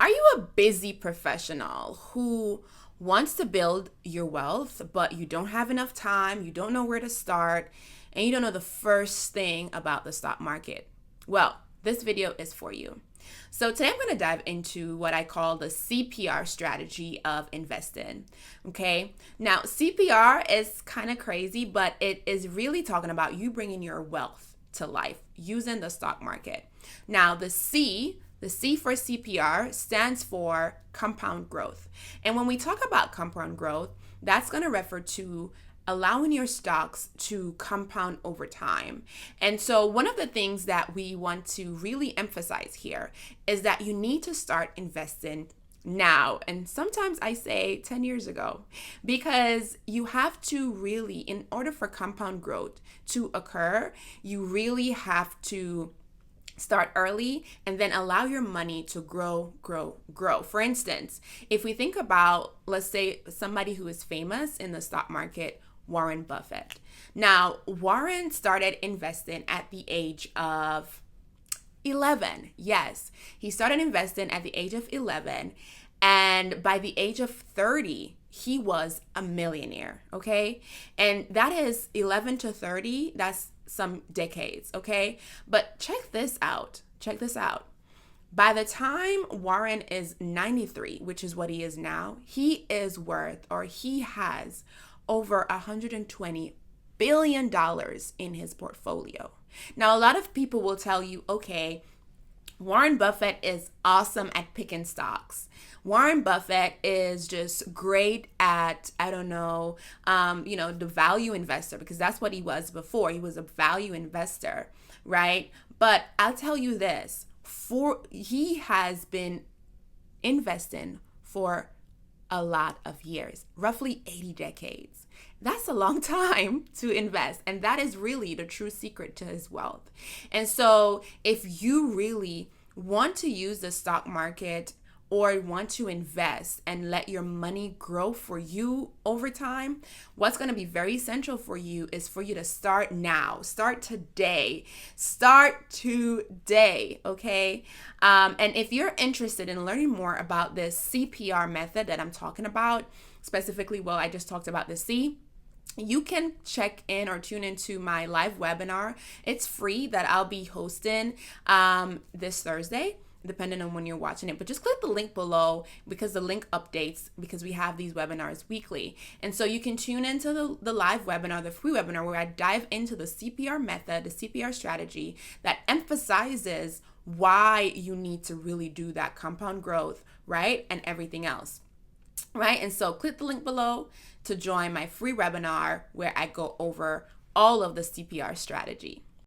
Are you a busy professional who wants to build your wealth, but you don't have enough time, you don't know where to start, and you don't know the first thing about the stock market? Well, this video is for you. So today I'm going to dive into what I call the CPR strategy of investing. Okay. Now, CPR is kind of crazy, but it is really talking about you bringing your wealth to life using the stock market. Now, the C for CPR stands for compound growth. And when we talk about compound growth, that's going to refer to allowing your stocks to compound over time. And so one of the things that we want to really emphasize here is that you need to start investing now. And sometimes I say 10 years ago, because you have to really, in order for compound growth to occur, you really have to start early and then allow your money to grow. For instance, if we think about, let's say, somebody who is famous in the stock market, Warren Buffett. Now, Warren started investing at the age of 11. Yes, he started investing at the age of 11. And by the age of 30, he was a millionaire. Okay. And that is 11 to 30. That's some decades. Okay. But check this out. By the time Warren is 93, which is what he is now, he has over $120 billion in his portfolio. Now, a lot of people will tell you, okay, Warren Buffett is awesome at picking stocks. Warren Buffett is just great at, the value investor, because that's what he was before. He was a value investor, right? But I'll tell you this, he has been investing for a lot of years, roughly 80 decades. That's a long time to invest. And that is really the true secret to his wealth. And so if you really want to use the stock market or want to invest and let your money grow for you over time, what's going to be very essential for you is for you to start now. Start today, okay? And if you're interested in learning more about this CPR method that I'm talking about, specifically, well, I just talked about the C, you can check in or tune into my live webinar. It's free that I'll be hosting this Thursday, depending on when you're watching it. But just click the link below, because the link updates, because we have these webinars weekly. And so you can tune into the live webinar, the free webinar, where I dive into the CPR method, the CPR strategy that emphasizes why you need to really do that compound growth, right? And everything else, right? And so click the link below to join my free webinar where I go over all of the CPR strategy.